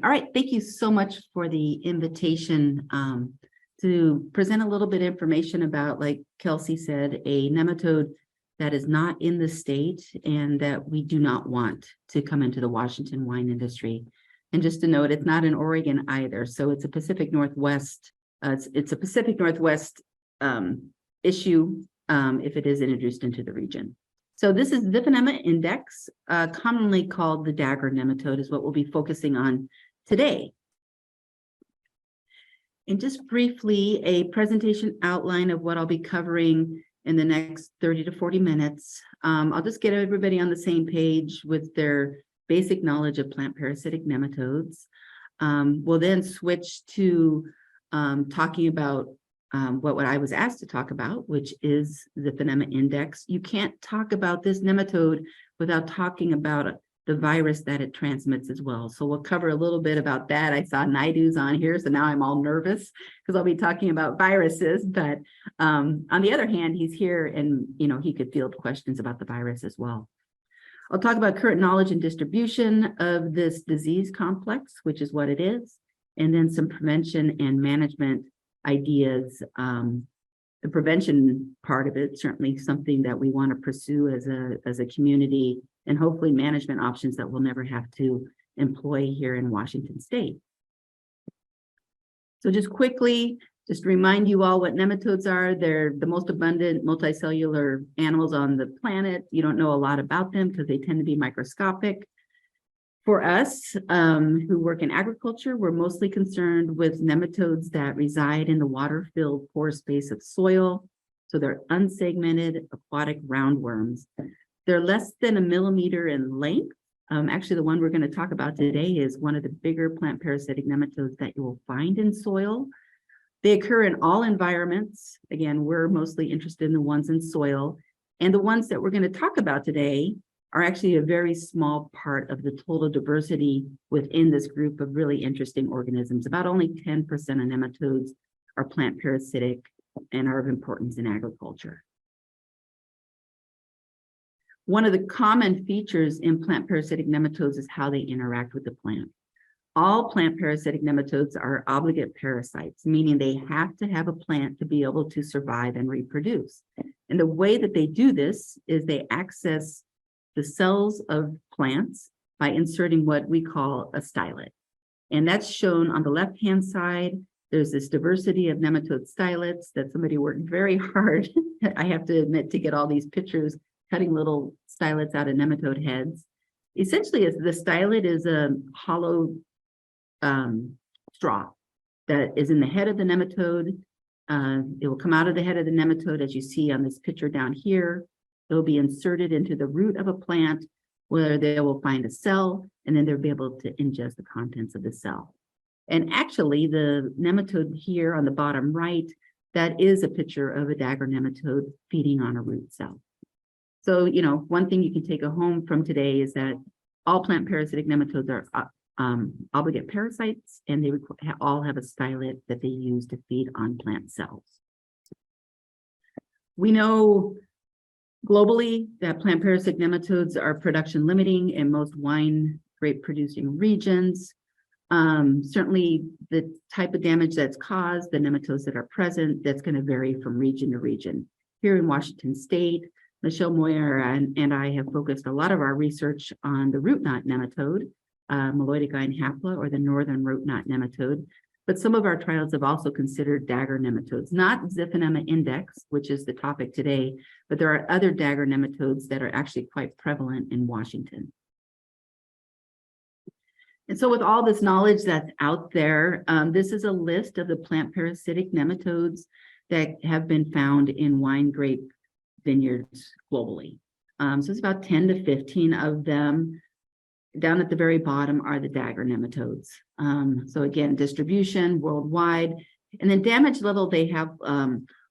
All right, thank you so much for the invitation to present a little bit of information about, like Kelsey said, a nematode that is not in the state and that we do not want to come into the Washington wine industry. And just to note, it's not in Oregon either. So it's a Pacific Northwest, it's a Pacific Northwest issue if it is introduced into the region. So this is Xiphinema index, commonly called the dagger nematode, is what we'll be focusing on today. And just briefly, a presentation outline of what I'll be covering in the next 30 to 40 minutes. I'll just get everybody on the same page with their basic knowledge of plant parasitic nematodes. We'll then switch to talking about what I was asked to talk about, which is the Xiphinema index. You can't talk about this nematode without talking about the virus that it transmits as well. So we'll cover a little bit about that. I saw Naidu's on here, so now I'm all nervous because I'll be talking about viruses. But on the other hand, he's here and he could field questions about the virus as well. I'll talk about current knowledge and distribution of this disease complex, which is what it is, and then some prevention and management ideas. The prevention part of it, certainly something that we want to pursue as a community, and hopefully management options that we'll never have to employ here in Washington State. So just quickly, just to remind you all what nematodes are. They're the most abundant multicellular animals on the planet. You don't know a lot about them because they tend to be microscopic. For us who work in agriculture, we're mostly concerned with nematodes that reside in the water-filled pore space of soil. So they're unsegmented aquatic roundworms. They're less than 1 millimeter in length. Actually, the one we're going to talk about today is one of the bigger plant parasitic nematodes that you will find in soil. They occur in all environments. Again, we're mostly interested in the ones in soil. And the ones that we're going to talk about today are actually a very small part of the total diversity within this group of really interesting organisms. About only 10% of nematodes are plant parasitic and are of importance in agriculture. One of the common features in plant parasitic nematodes is how they interact with the plant. All plant parasitic nematodes are obligate parasites, meaning they have to have a plant to be able to survive and reproduce. And the way that they do this is they access the cells of plants by inserting what we call a stylet. And that's shown on the left-hand side. There's this diversity of nematode stylets that somebody worked very hard, I have to admit, to get all these pictures, cutting little stylets out of nematode heads. Essentially, the stylet is a hollow straw that is in the head of the nematode. It will come out of the head of the nematode, as you see on this picture down here. It will be inserted into the root of a plant where they will find a cell, and then they'll be able to ingest the contents of the cell. And actually, the nematode here on the bottom right, that is a picture of a dagger nematode feeding on a root cell. So, one thing you can take home from today is that all plant parasitic nematodes are obligate parasites, and they all have a stylet that they use to feed on plant cells. We know globally that plant parasitic nematodes are production limiting in most wine grape producing regions. Certainly the type of damage that's caused, the nematodes that are present, that's going to vary from region to region. Here in Washington State, Michelle Moyer and I have focused a lot of our research on the root knot nematode, Meloidegein hapla, or the northern root knot nematode. But some of our trials have also considered dagger nematodes, not Xiphinema index, which is the topic today, but there are other dagger nematodes that are actually quite prevalent in Washington. And so with all this knowledge that's out there, this is a list of the plant parasitic nematodes that have been found in wine grape vineyards globally. So it's about 10 to 15 of them. Down at the very bottom are the dagger nematodes. So again, distribution worldwide, and then damage level, they have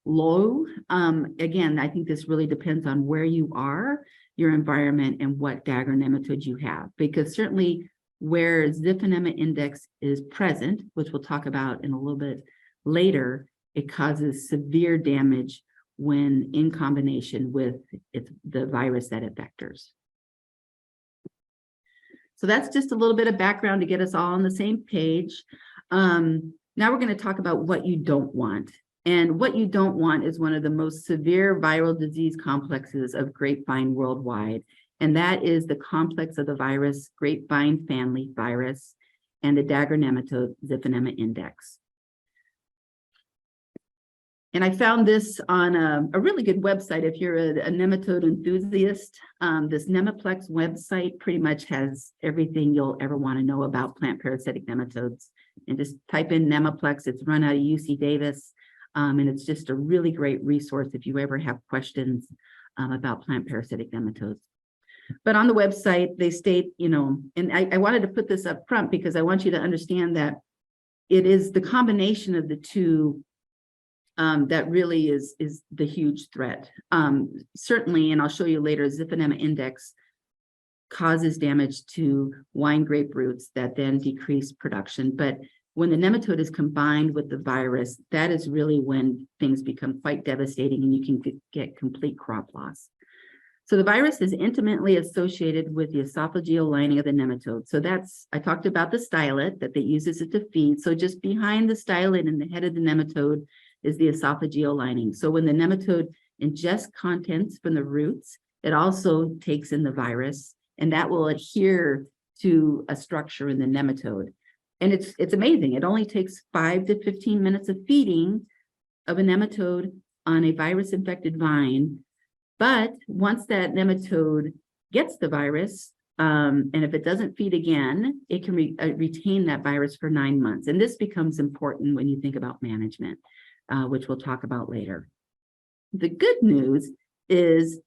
low. Again, I think this really depends on where you are, your environment, and what dagger nematode you have, because certainly where Xiphinema index is present, which we'll talk about in a little bit later, it causes severe damage when in combination with the virus that it vectors. So that's just a little bit of background to get us all on the same page. Now we're going to talk about what you don't want. And what you don't want is one of the most severe viral disease complexes of grapevine worldwide. And that is the complex of the virus, grapevine family virus, and the dagger nematode Xiphinema index. And I found this on a really good website. If you're a nematode enthusiast, this Nemaplex website pretty much has everything you'll ever want to know about plant parasitic nematodes. And just type in Nemaplex. It's run out of UC Davis. And it's just a really great resource if you ever have questions about plant parasitic nematodes. But on the website, they state, and I wanted to put this up front because I want you to understand that it is the combination of the two that really is the huge threat. Certainly, and I'll show you later, Xiphinema index causes damage to wine grape roots that then decrease production. But when the nematode is combined with the virus, that is really when things become quite devastating and you can get complete crop loss. So the virus is intimately associated with the esophageal lining of the nematode. So I talked about the stylet that they uses it to feed. So just behind the stylet in the head of the nematode is the esophageal lining. So when the nematode ingests contents from the roots, it also takes in the virus, and that will adhere to a structure in the nematode. And it's amazing. It only takes 5 to 15 minutes of feeding of a nematode on a virus-infected vine. But once that nematode gets the virus, and if it doesn't feed again, it can retain that virus for 9 months. And this becomes important when you think about management, which we'll talk about later. The good news is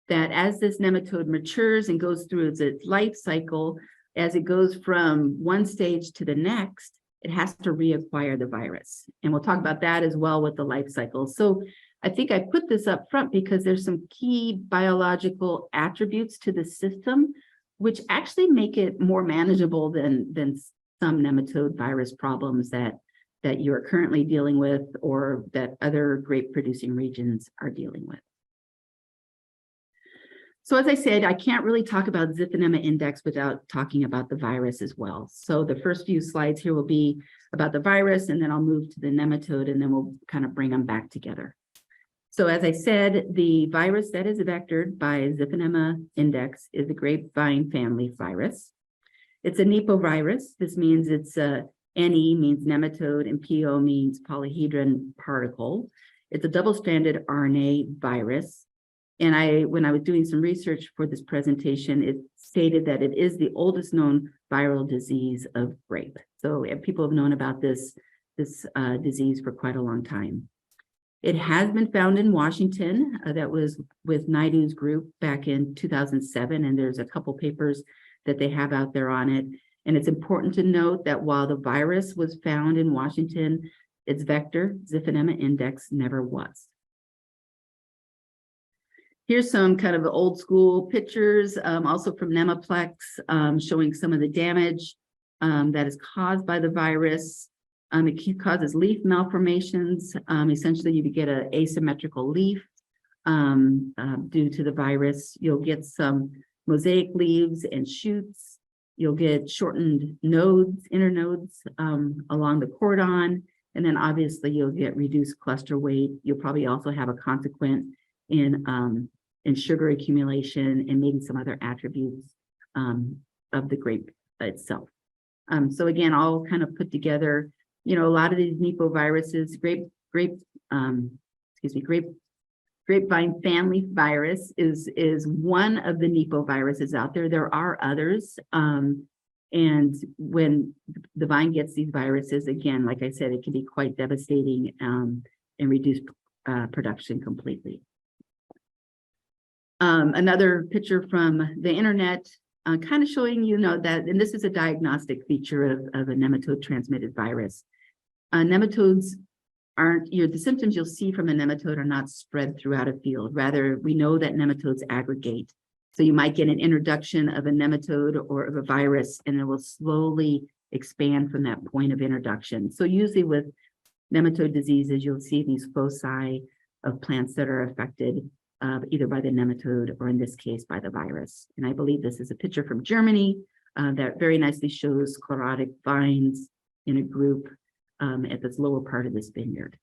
that as this nematode matures and goes through its life cycle, as it goes from one stage to the next, it has to reacquire the virus. And we'll talk about that as well with the life cycle. So I think I put this up front because there's some key biological attributes to the system, which actually make it more manageable than some nematode virus problems that you're currently dealing with or that other grape producing regions are dealing with. So as I said, I can't really talk about Xiphinema index without talking about the virus as well. So the first few slides here will be about the virus, and then I'll move to the nematode, and then we'll kind of bring them back together. So as I said, the virus that is vectored by Xiphinema index is the grapevine family virus. It's a nepovirus. This means it's NE means nematode and PO means polyhedron particle. It's a double-stranded RNA virus. And when I was doing some research for this presentation, it stated that it is the oldest known viral disease of grape. So people have known about this disease for quite a long time. It has been found in Washington. That was with Naidu's group back in 2007, and there's a couple papers that they have out there on it. And it's important to note that while the virus was found in Washington, its vector, Xiphinema index, never was. Here's some kind of old school pictures, also from Nemaplex, showing some of the damage that is caused by the virus. It causes leaf malformations. Essentially, you get an asymmetrical leaf due to the virus. You'll get some mosaic leaves and shoots. You'll get shortened nodes, inner nodes along the cordon. And then obviously you'll get reduced cluster weight. You'll probably also have a consequent in sugar accumulation and maybe some other attributes of the grape itself. So again, all kind of put together, a lot of these nepoviruses, grapevine family virus is one of the nepoviruses out there. There are others. And when the vine gets these viruses, again, like I said, it can be quite devastating and reduce production completely. Another picture from the internet, kind of showing that, and this is a diagnostic feature of a nematode transmitted virus. Nematodes aren't, the symptoms you'll see from a nematode are not spread throughout a field. Rather, we know that nematodes aggregate. So you might get an introduction of a nematode or of a virus, and it will slowly expand from that point of introduction. So usually with nematode diseases, you'll see these foci of plants that are affected either by the nematode or in this case by the virus. And I believe this is a picture from Germany that very nicely shows chlorotic vines in a group at this lower part of this vineyard.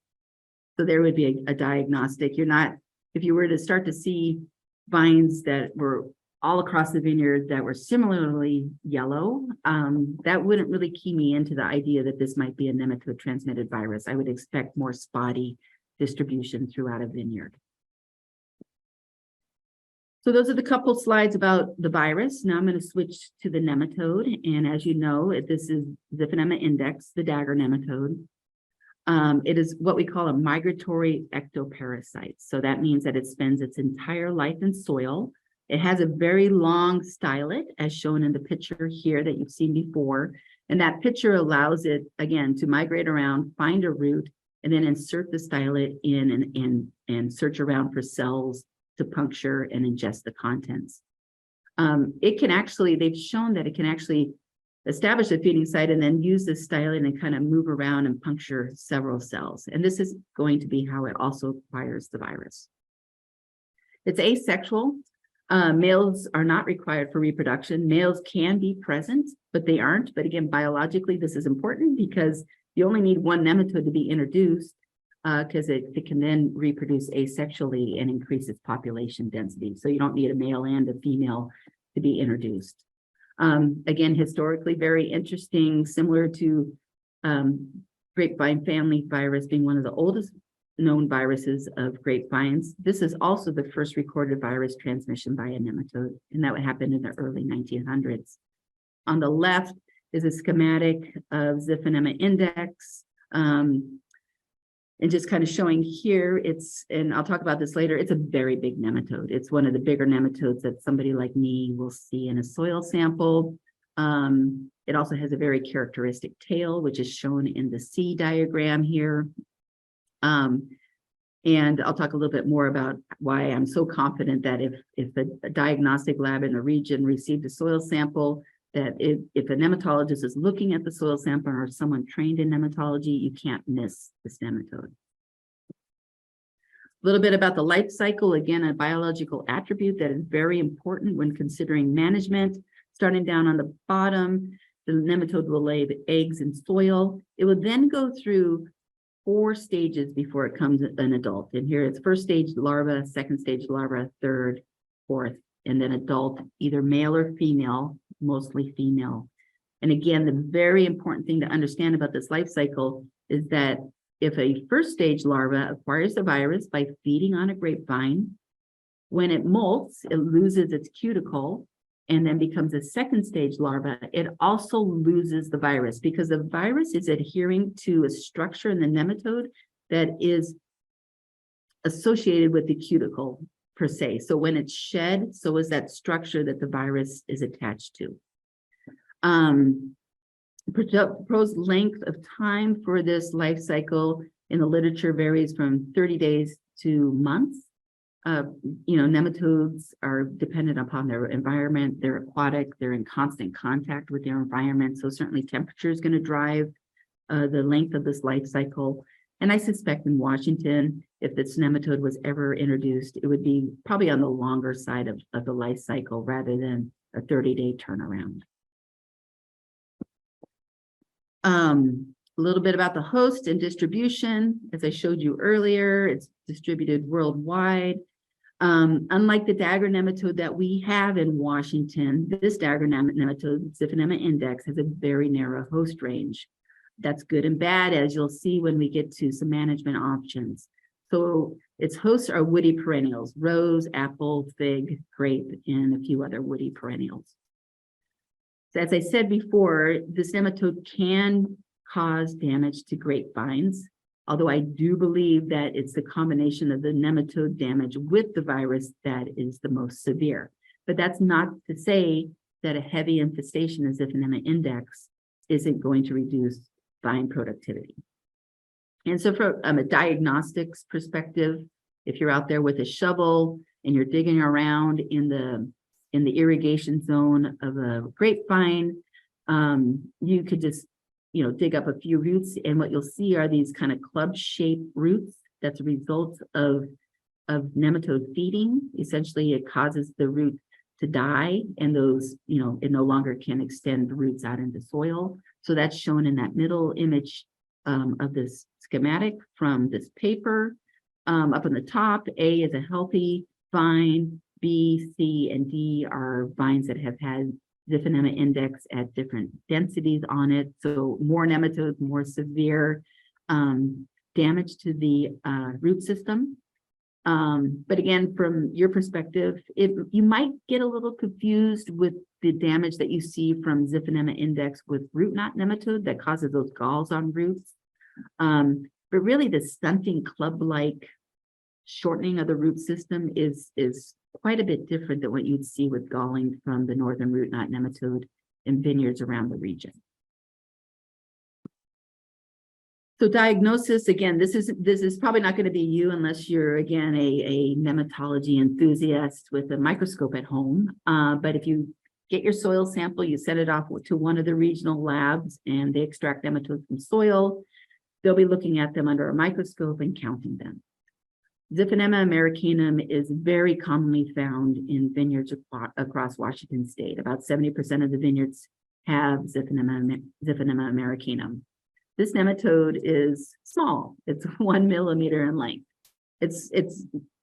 So there would be a diagnostic. If you were to start to see vines that were all across the vineyard that were similarly yellow, that wouldn't really key me into the idea that this might be a nematode transmitted virus. I would expect more spotty distribution throughout a vineyard. So those are the couple slides about the virus. Now I'm going to switch to the nematode. And as you know, this is Xiphinema index, the dagger nematode. It is what we call a migratory ectoparasite. So that means that it spends its entire life in soil. It has a very long stylet, as shown in the picture here that you've seen before. And that picture allows it, again, to migrate around, find a root, and then insert the stylet in and search around for cells to puncture and ingest the contents. They've shown that it can actually establish a feeding site and then use this stylet and kind of move around and puncture several cells. And this is going to be how it also acquires the virus. It's asexual. Males are not required for reproduction. Males can be present, but they aren't. But again, biologically, this is important because you only need one nematode to be introduced because it can then reproduce asexually and increase its population density. So you don't need a male and a female to be introduced. Again, historically, very interesting, similar to grapevine family virus being one of the oldest known viruses of grapevines. This is also the first recorded virus transmission by a nematode, and that would happen in the early 1900s. On the left is a schematic of Xiphinema index. And just kind of showing here, and I'll talk about this later, it's a very big nematode. It's one of the bigger nematodes that somebody like me will see in a soil sample. It also has a very characteristic tail, which is shown in the C diagram here. And I'll talk a little bit more about why I'm so confident that if a diagnostic lab in the region received a soil sample, that if a nematologist is looking at the soil sample or someone trained in nematology, you can't miss this nematode. A little bit about the life cycle, again, a biological attribute that is very important when considering management. Starting down on the bottom, the nematode will lay the eggs in soil. It will then go through 4 stages before it becomes an adult. And here it's first stage larva, second stage larva, third, fourth, and then adult, either male or female, mostly female. And again, the very important thing to understand about this life cycle is that if a first stage larva acquires the virus by feeding on a grapevine, when it molts, it loses its cuticle and then becomes a second stage larva. It also loses the virus because the virus is adhering to a structure in the nematode that is associated with the cuticle per se. So when it's shed, so is that structure that the virus is attached to. Proposed length of time for this life cycle in the literature varies from 30 days to months. Nematodes are dependent upon their environment. They're aquatic. They're in constant contact with their environment. So certainly temperature is going to drive the length of this life cycle. And I suspect in Washington, if this nematode was ever introduced, it would be probably on the longer side of the life cycle rather than a 30-day turnaround. A little bit about the host and distribution. As I showed you earlier, it's distributed worldwide. Unlike the dagger nematode that we have in Washington, this dagger nematode, Xiphinema index, has a very narrow host range. That's good and bad, as you'll see when we get to some management options. So its hosts are woody perennials, rose, apple, fig, grape, and a few other woody perennials. So as I said before, this nematode can cause damage to grapevines, although I do believe that it's the combination of the nematode damage with the virus that is the most severe. But that's not to say that a heavy infestation of Xiphinema index isn't going to reduce vine productivity. And so from a diagnostics perspective, if you're out there with a shovel and you're digging around in the irrigation zone of a grapevine, you could just dig up a few roots, and what you'll see are these kind of club-shaped roots. That's a result of nematode feeding. Essentially, it causes the root to die, and those, it no longer can extend roots out into soil. So that's shown in that middle image of this schematic from this paper. Up on the top, A is a healthy vine, B, C, and D are vines that have had Xiphinema index at different densities on it. So more nematodes, more severe damage to the root system. But again, from your perspective, you might get a little confused with the damage that you see from Xiphinema index with root knot nematode that causes those galls on roots. But really the stunting club-like shortening of the root system is quite a bit different than what you'd see with galling from the northern root knot nematode in vineyards around the region. So diagnosis, again, this is probably not going to be you unless you're, again, a nematology enthusiast with a microscope at home. But if you get your soil sample, you send it off to one of the regional labs and they extract nematodes from soil, they'll be looking at them under a microscope and counting them. Xiphinema americanum is very commonly found in vineyards across Washington state. About 70% of the vineyards have Xiphinema americanum. This nematode is small. It's 1 millimeter in length. It's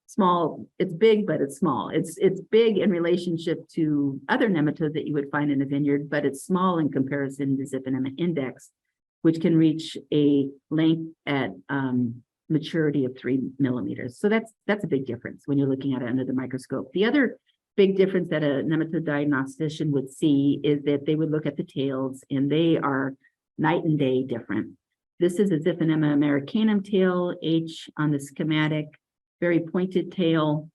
small. It's big, but it's small. It's big in relationship to other nematodes that you would find in a vineyard, but it's small in comparison to Xiphinema index, which can reach a length at maturity of 3 millimeters. So that's a big difference when you're looking at it under the microscope. The other big difference that a nematode diagnostician would see is that they would look at the tails, and they are night and day different. This is a Xiphinema americanum tail, H on the schematic, very pointed tail.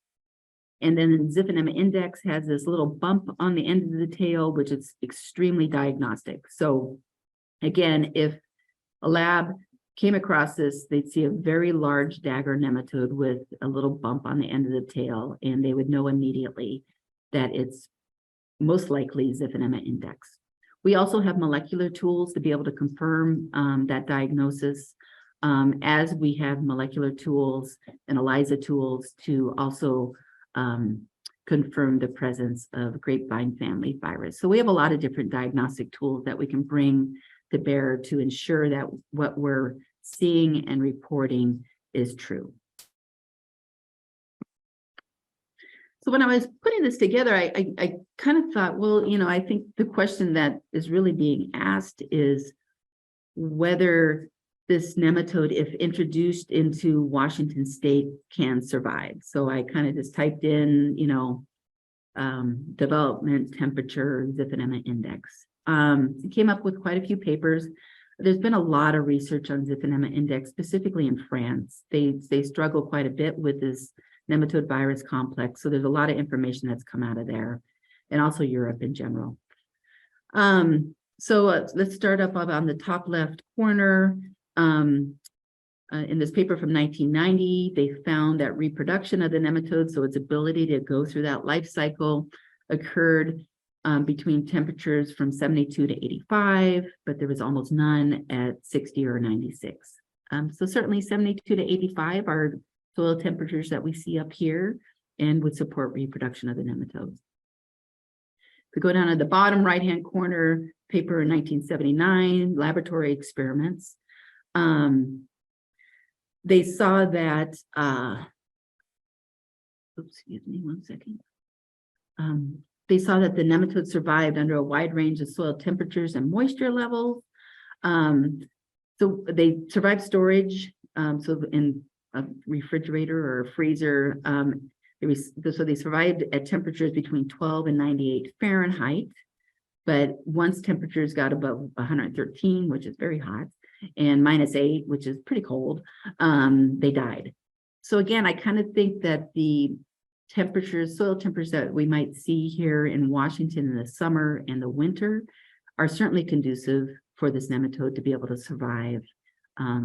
And then the Xiphinema index has this little bump on the end of the tail, which is extremely diagnostic. So again, if a lab came across this, they'd see a very large dagger nematode with a little bump on the end of the tail, and they would know immediately that it's most likely Xiphinema index. We also have molecular tools to be able to confirm that diagnosis, as we have molecular tools and ELISA tools to also confirm the presence of grapevine family virus. So we have a lot of different diagnostic tools that we can bring to bear to ensure that what we're seeing and reporting is true. So when I was putting this together, I kind of thought, well, I think the question that is really being asked is whether this nematode, if introduced into Washington state, can survive. So I kind of just typed in, development temperature, Xiphinema index. Came up with quite a few papers. There's been a lot of research on Xiphinema index, specifically in France. They struggle quite a bit with this nematode virus complex. So there's a lot of information that's come out of there, and also Europe in general. So let's start up on the top left corner. In this paper from 1990, they found that reproduction of the nematode, so its ability to go through that life cycle, occurred between temperatures from 72 to 85, but there was almost none at 60 or 96. So certainly 72 to 85 are soil temperatures that we see up here and would support reproduction of the nematodes. If we go down to the bottom right-hand corner, paper in 1979, laboratory experiments. They saw that, excuse me one second. They saw that the nematode survived under a wide range of soil temperatures and moisture levels. So they survived storage, so in a refrigerator or a freezer. So they survived at temperatures between 12 and 98 Fahrenheit. But once temperatures got above 113, which is very hot, and -8, which is pretty cold, they died. So again, I kind of think that the temperatures, soil temperatures that we might see here in Washington in the summer and the winter are certainly conducive for this nematode to be able to survive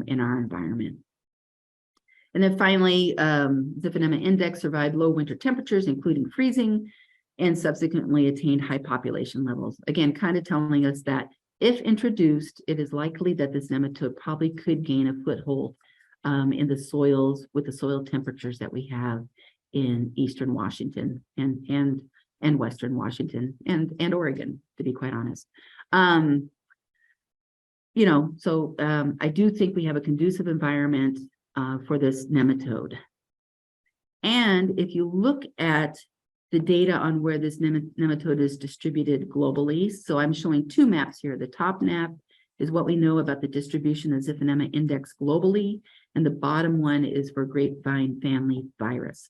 in our environment. And then finally, Xiphinema index survived low winter temperatures, including freezing, and subsequently attained high population levels. Again, kind of telling us that if introduced, it is likely that this nematode probably could gain a foothold in the soils with the soil temperatures that we have in Eastern Washington and and Western Washington and Oregon, to be quite honest. I do think we have a conducive environment for this nematode. And if you look at the data on where this nematode is distributed globally, so I'm showing two maps here. The top map is what we know about the distribution of Xiphinema index globally, and the bottom one is for grapevine family virus.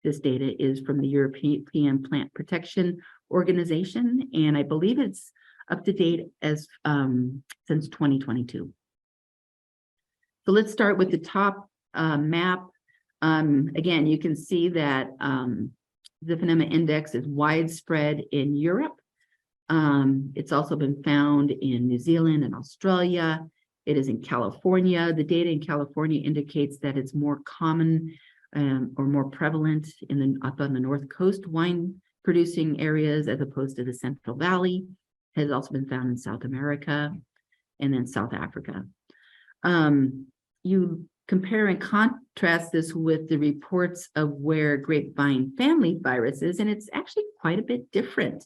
This data is from the European Plant Protection Organization, and I believe it's up to date as since 2022. So let's start with the top map. Again, you can see that Xiphinema index is widespread in Europe. It's also been found in New Zealand and Australia. It is in California. The data in California indicates that it's more common or more prevalent up on the North Coast wine producing areas as opposed to the Central Valley. It has also been found in South America and then South Africa. You compare and contrast this with the reports of where grapevine family virus is, and it's actually quite a bit different.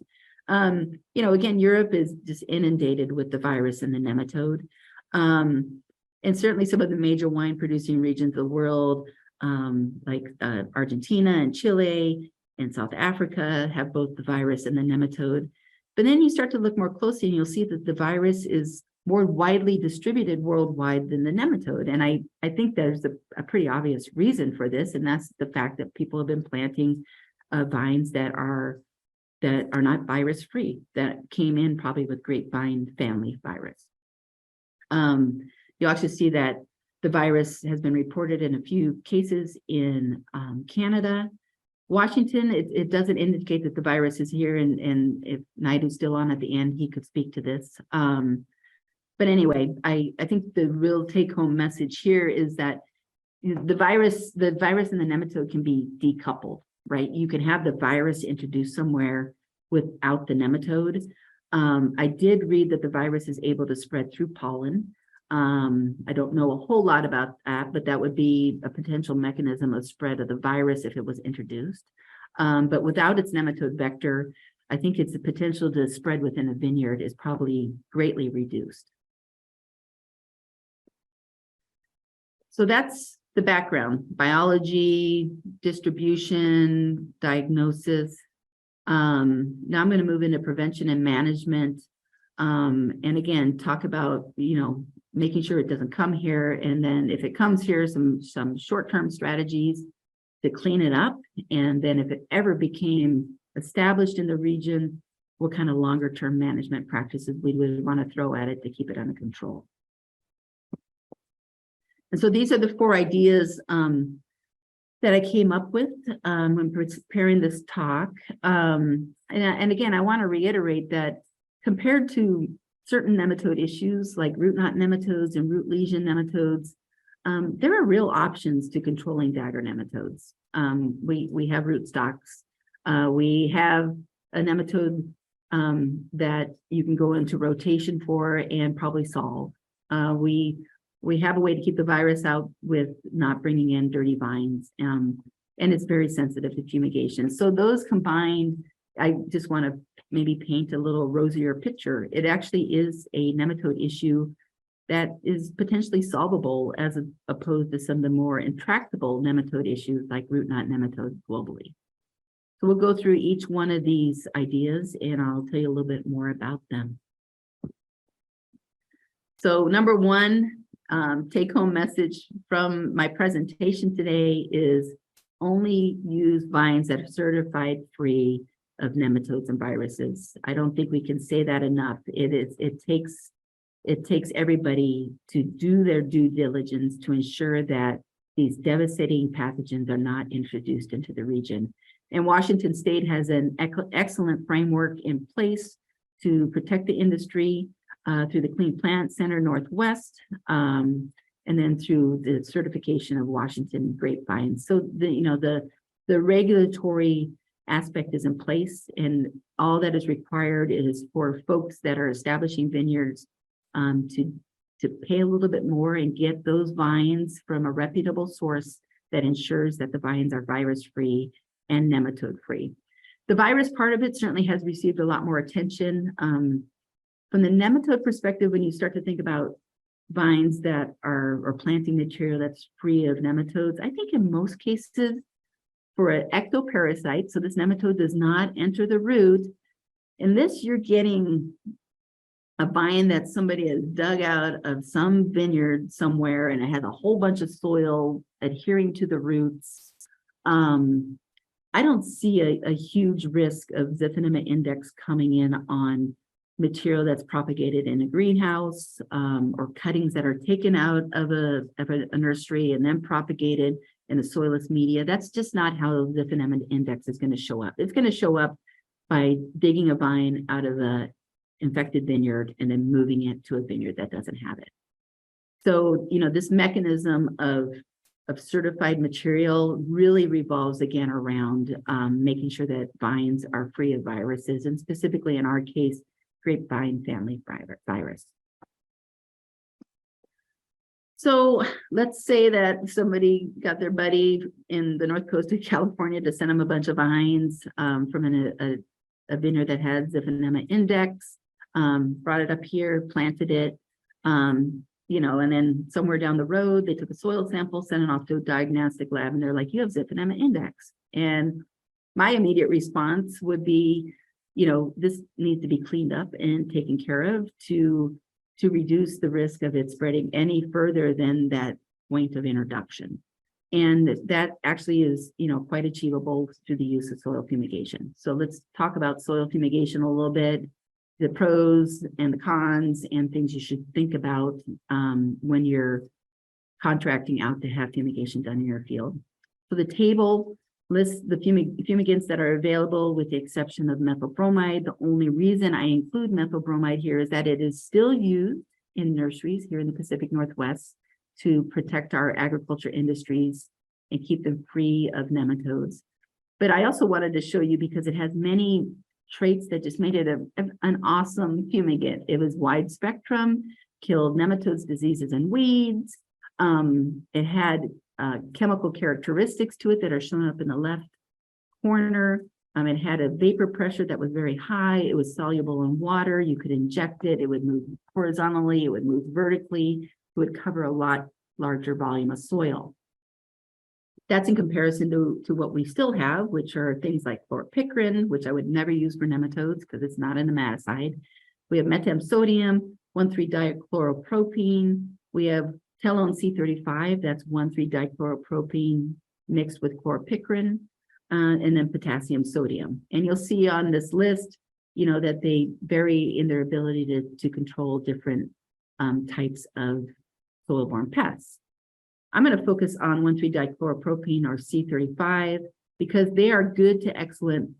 Again, Europe is just inundated with the virus and the nematode. And certainly some of the major wine producing regions of the world, like Argentina and Chile and South Africa, have both the virus and the nematode. But then you start to look more closely and you'll see that the virus is more widely distributed worldwide than the nematode. And I think there's a pretty obvious reason for this, and that's the fact that people have been planting vines that are not virus-free, that came in probably with grapevine family virus. You actually see that the virus has been reported in a few cases in Canada. Washington, it doesn't indicate that the virus is here, and if Naidu's still on at the end, he could speak to this. But anyway, I think the real take-home message here is that the virus and the nematode can be decoupled, right? You can have the virus introduced somewhere without the nematode. I did read that the virus is able to spread through pollen. I don't know a whole lot about that, but that would be a potential mechanism of spread of the virus if it was introduced. But without its nematode vector, I think its potential to spread within a vineyard is probably greatly reduced. So that's the background: biology, distribution, diagnosis. Now I'm going to move into prevention and management. And again, talk about, making sure it doesn't come here. And then if it comes here, some short-term strategies to clean it up. And then if it ever became established in the region, what kind of longer-term management practices we would want to throw at it to keep it under control. And so these are the 4 ideas that I came up with when preparing this talk. And again, I want to reiterate that compared to certain nematode issues like root knot nematodes and root lesion nematodes, there are real options to controlling dagger nematodes. We have rootstocks. We have a nematode that you can go into rotation for and probably solve. We have a way to keep the virus out with not bringing in dirty vines, and it's very sensitive to fumigation. So those combined, I just want to maybe paint a little rosier picture. It actually is a nematode issue that is potentially solvable as opposed to some of the more intractable nematode issues like root knot nematodes globally. So we'll go through each one of these ideas and I'll tell you a little bit more about them. So number 1, take-home message from my presentation today is only use vines that are certified free of nematodes and viruses. I don't think we can say that enough. It takes everybody to do their due diligence to ensure that these devastating pathogens are not introduced into the region. And Washington State has an excellent framework in place to protect the industry through the Clean Plant Center Northwest, and then through the certification of Washington grapevines. So the regulatory aspect is in place, and all that is required is for folks that are establishing vineyards to pay a little bit more and get those vines from a reputable source that ensures that the vines are virus-free and nematode-free. The virus part of it certainly has received a lot more attention. From the nematode perspective, when you start to think about vines that are, or planting material that's free of nematodes, I think in most cases for an ectoparasite, so this nematode does not enter the root, in this you're getting a vine that somebody has dug out of some vineyard somewhere and it has a whole bunch of soil adhering to the roots. I don't see a huge risk of Xiphinema index coming in on material that's propagated in a greenhouse, or cuttings that are taken out of a nursery and then propagated in a soilless media. That's just not how Xiphinema index is going to show up. It's going to show up by digging a vine out of a infected vineyard and then moving it to a vineyard that doesn't have it. So, you know, this mechanism of certified material really revolves again around making sure that vines are free of viruses, and specifically in our case, grapevine family virus. So let's say that somebody got their buddy in the north coast of California to send them a bunch of vines from a vineyard that had Xiphinema index, brought it up here, planted it, you know, and then somewhere down the road, they took a soil sample, sent it off to a diagnostic lab, and they're like, you have Xiphinema index. And my immediate response would be, you know, this needs to be cleaned up and taken care of to reduce the risk of it spreading any further than that point of introduction. And that actually is, you know, quite achievable through the use of soil fumigation. So let's talk about soil fumigation a little bit, the pros and the cons and things you should think about when you're contracting out to have fumigation done in your field. So the table lists the fumigants that are available with the exception of methyl bromide. The only reason I include methyl bromide here is that it is still used in nurseries here in the Pacific Northwest to protect our agriculture industries and keep them free of nematodes. But I also wanted to show you because it has many traits that just made it an awesome fumigant. It was wide spectrum, killed nematodes, diseases, and weeds. It had chemical characteristics to it that are shown up in the left corner. It had a vapor pressure that was very high. It was soluble in water. You could inject it. It would move horizontally. It would move vertically. It would cover a lot larger volume of soil. That's in comparison to what we still have, which are things like chlorpicrin, which I would never use for nematodes because it's not a nematicide. We have metamsodium, 1,3-dichloropropene. We have telone C35, that's 1,3-dichloropropene mixed with chlorpicrin, and then potassium sodium. And you'll see on this list, you know, that they vary in their ability to control different types of soil-borne pests. I'm going to focus on 1,3-dichloropropene or C35 because they are good to excellent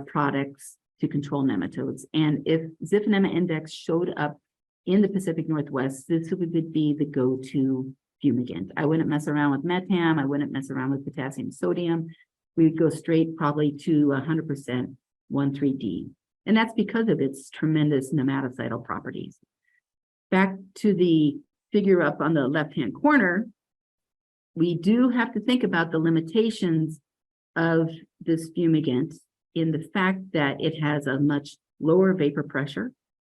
products to control nematodes. And if Xiphinema index showed up in the Pacific Northwest, this would be the go-to fumigant. I wouldn't mess around with metam. I wouldn't mess around with potassium sodium. We would go straight probably to 100% 1,3-D. And that's because of its tremendous nematicidal properties. Back to the figure up on the left-hand corner, we do have to think about the limitations of this fumigant in the fact that it has a much lower vapor pressure.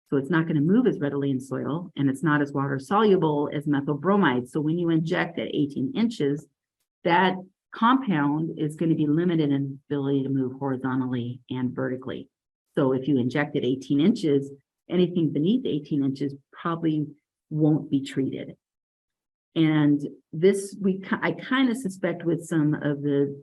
So it's not going to move as readily in soil, and it's not as water soluble as methyl bromide. So when you inject at 18 inches, that compound is going to be limited in ability to move horizontally and vertically. So if you inject at 18 inches, anything beneath 18 inches probably won't be treated. And this, I kind of suspect with some of the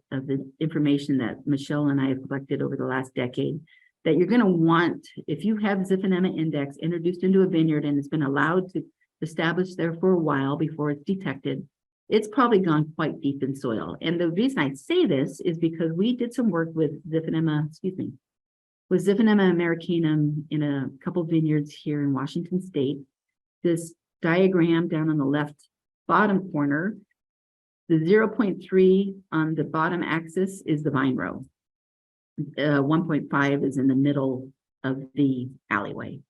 information that Michelle and I have collected over the last decade, that you're going to want, if you have Xiphinema index introduced into a vineyard and it's been allowed to establish there for a while before it's detected, it's probably gone quite deep in soil. And the reason I say this is because we did some work with Xiphinema americanum in a couple vineyards here in Washington State. This diagram down on the left bottom corner, the 0.3 on the bottom axis is the vine row. 1.5 is in the middle of the alleyway.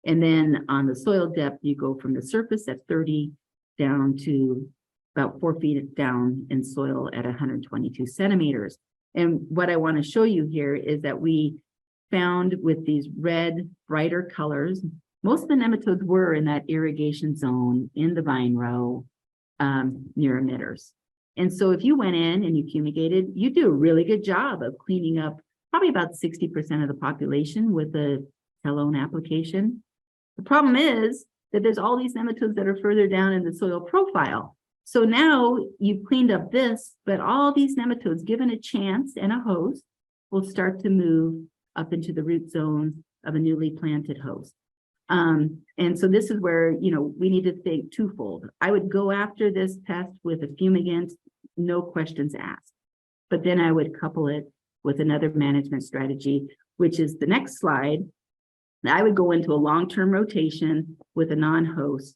And then on the soil depth, you go from the surface at 30 down to about 4 feet down in soil at 122 centimeters. And what I want to show you here is that we found with these red, brighter colors, most of the nematodes were in that irrigation zone in the vine row near emitters. And so if you went in and you fumigated, you do a really good job of cleaning up probably about 60% of the population with a telone application. The problem is that there's all these nematodes that are further down in the soil profile. So now you've cleaned up this, but all these nematodes, given a chance and a host, will start to move up into the root zone of a newly planted host. And so this is where, we need to think twofold. I would go after this pest with a fumigant, no questions asked. But then I would couple it with another management strategy, which is the next slide. I would go into a long-term rotation with a non-host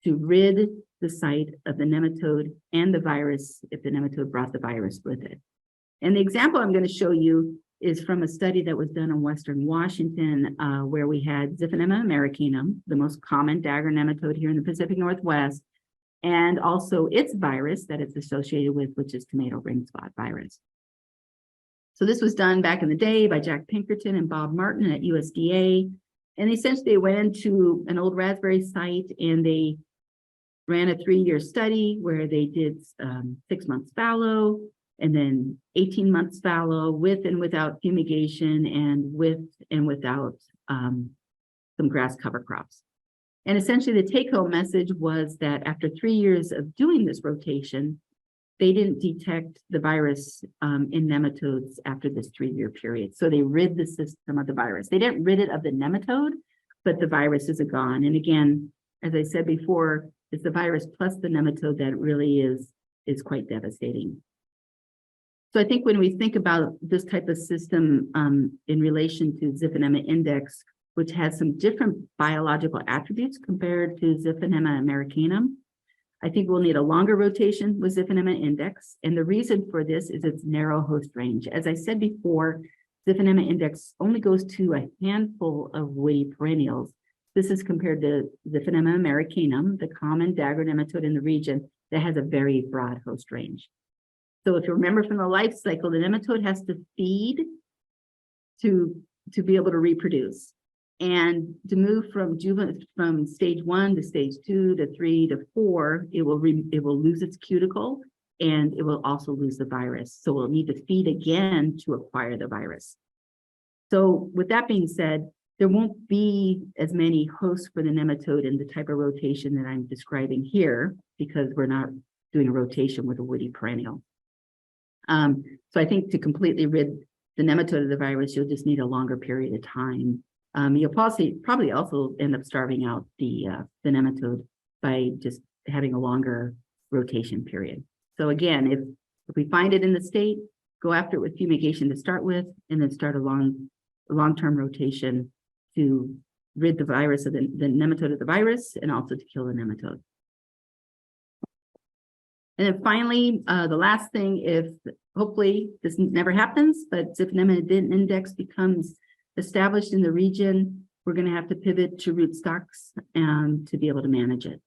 to rid the site of the nematode and the virus if the nematode brought the virus with it. And the example I'm going to show you is from a study that was done in Western Washington, where we had Xiphinema americanum, the most common dagger nematode here in the Pacific Northwest, and also its virus that it's associated with, which is tomato ring spot virus. So this was done back in the day by Jack Pinkerton and Bob Martin at USDA. And essentially they went into an old raspberry site and they ran a 3-year study where they did 6 months fallow, and then 18 months fallow with and without fumigation and with and without some grass cover crops. And essentially the take-home message was that after 3 years of doing this rotation, they didn't detect the virus in nematodes after this 3-year period. So they rid the system of the virus. They didn't rid it of the nematode, but the virus is gone. And again, as I said before, it's the virus plus the nematode that really is quite devastating. So I think when we think about this type of system in relation to Xiphinema index, which has some different biological attributes compared to Xiphinema americanum, I think we'll need a longer rotation with Xiphinema index. And the reason for this is its narrow host range. As I said before, Xiphinema index only goes to a handful of woody perennials. This is compared to Xiphinema americanum, the common dagger nematode in the region that has a very broad host range. So if you remember from the life cycle, the nematode has to feed to be able to reproduce. And to move from stage 1 to stage 2 to 3 to 4, it will lose its cuticle and it will also lose the virus. So we'll need to feed again to acquire the virus. So with that being said, there won't be as many hosts for the nematode in the type of rotation that I'm describing here because we're not doing a rotation with a woody perennial. So I think to completely rid the nematode of the virus, you'll just need a longer period of time. You'll probably also end up starving out the nematode by just having a longer rotation period. So again, if we find it in the state, go after it with fumigation to start with, and then start a long-term rotation to rid the virus of the nematode of the virus and also to kill the nematode. And then finally, the last thing, if hopefully this never happens, but Xiphinema index becomes established in the region, we're going to have to pivot to rootstocks to be able to manage it.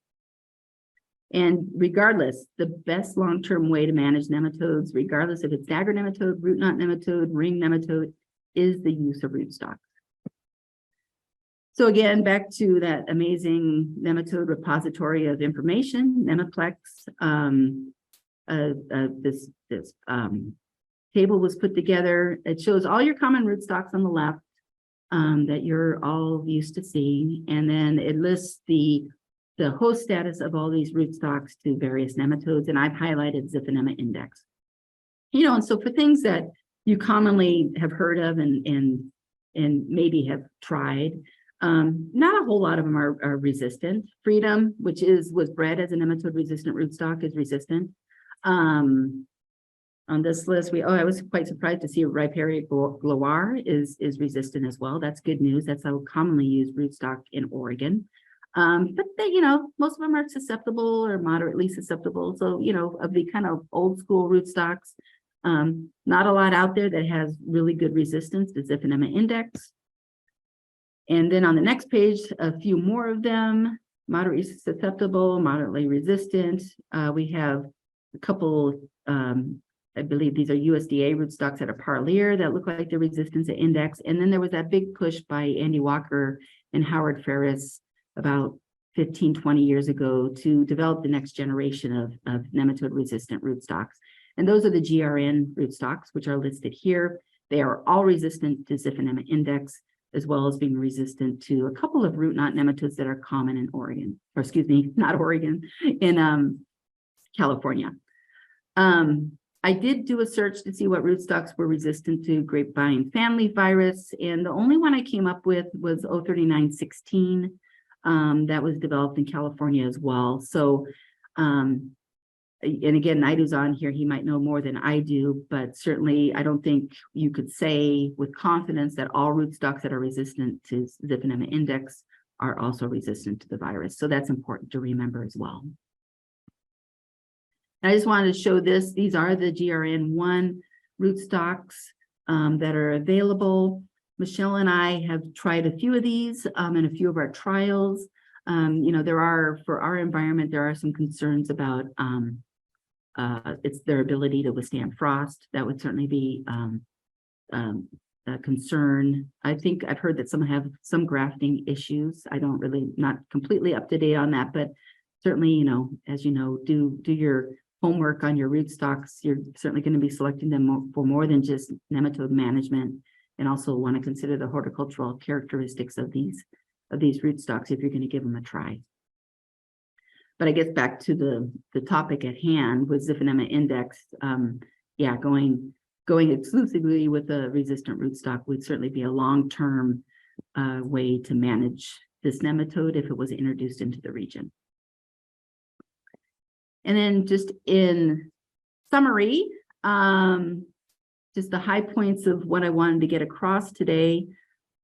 And regardless, the best long-term way to manage nematodes, regardless if it's dagger nematode, root knot nematode, ring nematode, is the use of rootstocks. So again, back to that amazing nematode repository of information, Nemaplex. This table was put together. It shows all your common rootstocks on the left that you're all used to seeing, and then it lists the host status of all these rootstocks to various nematodes, and I've highlighted Xiphinema index. And so for things that you commonly have heard of and maybe have tried, not a whole lot of them are resistant. Freedom, which was bred as a nematode resistant rootstock, is resistant. On this list, I was quite surprised to see Riparian gloire is resistant as well. That's good news. That's a commonly used rootstock in Oregon. But they, most of them are susceptible or moderately susceptible. So, of the kind of old school rootstocks, not a lot out there that has really good resistance to Xiphinema index. And then on the next page, a few more of them, moderately susceptible, moderately resistant. We have a couple I believe these are USDA rootstocks at a parlier that look like they're resistant to index. And then there was that big push by Andy Walker and Howard Ferris about 15, 20 years ago to develop the next generation of nematode-resistant rootstocks. And those are the GRN rootstocks, which are listed here. They are all resistant to Xiphinema index, as well as being resistant to a couple of root knot nematodes that are common in Oregon, or excuse me, not Oregon, in California. I did do a search to see what rootstocks were resistant to grapevine family virus, and the only one I came up with was 03916. That was developed in California as well. So, and again, Naidu's on here, he might know more than I do, but certainly I don't think you could say with confidence that all rootstocks that are resistant to Xiphinema index are also resistant to the virus. So that's important to remember as well. I just wanted to show this. These are the GRN1 rootstocks that are available. Michelle and I have tried a few of these in a few of our trials. You know, for our environment, there are some concerns about it's their ability to withstand frost. That would certainly be a concern. I think I've heard that some have some grafting issues. I don't really, not completely up to date on that, but certainly, you know, as you know, do your homework on your rootstocks. You're certainly going to be selecting them for more than just nematode management, and also want to consider the horticultural characteristics of these rootstocks if you're going to give them a try. But I guess back to the topic at hand with Xiphinema index, yeah, going exclusively with a resistant rootstock would certainly be a long-term way to manage this nematode if it was introduced into the region. And then just in summary, just the high points of what I wanted to get across today.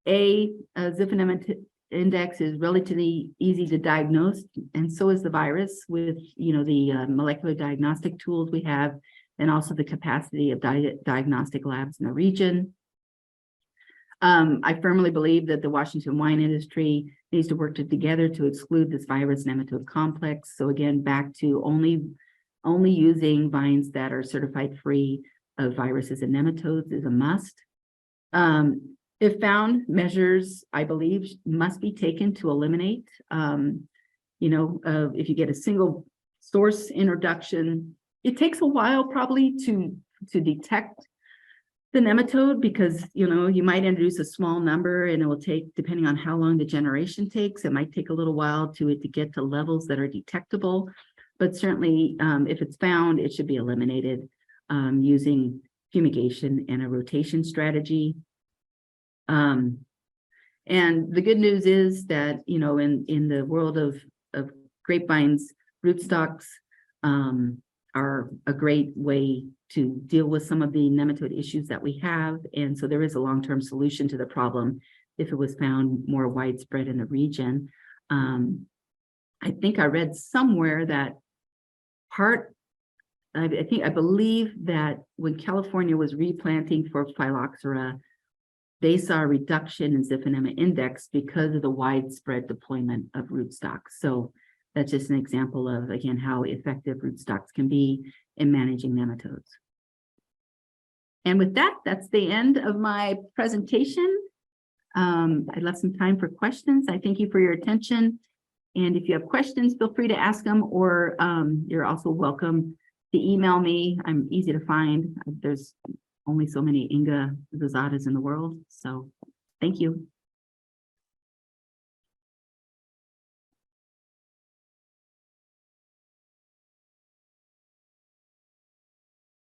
Xiphinema index is relatively easy to diagnose, and so is the virus with, you know, the molecular diagnostic tools we have, and also the capacity of diagnostic labs in the region. I firmly believe that the Washington wine industry needs to work together to exclude this virus nematode complex. So again, back to only using vines that are certified free of viruses and nematodes is a must. If found, measures, I believe, must be taken to eliminate. You know, if you get a single source introduction, it takes a while probably to detect the nematode, because, you know, you might introduce a small number and it will take, depending on how long the generation takes, it might take a little while to get to levels that are detectable. But certainly, if it's found, it should be eliminated using fumigation and a rotation strategy. And the good news is that, you know, in the world of grapevines, rootstocks are a great way to deal with some of the nematode issues that we have. And so there is a long-term solution to the problem if it was found more widespread in the region. I think I read somewhere that I believe that when California was replanting for phylloxera, they saw a reduction in Xiphinema index because of the widespread deployment of rootstocks. So that's just an example of, again, how effective rootstocks can be in managing nematodes. And with that, that's the end of my presentation. I left some time for questions. I thank you for your attention. And if you have questions, feel free to ask them, or you're also welcome to email me. I'm easy to find. There's only so many Inga Zasadas in the world. So thank you.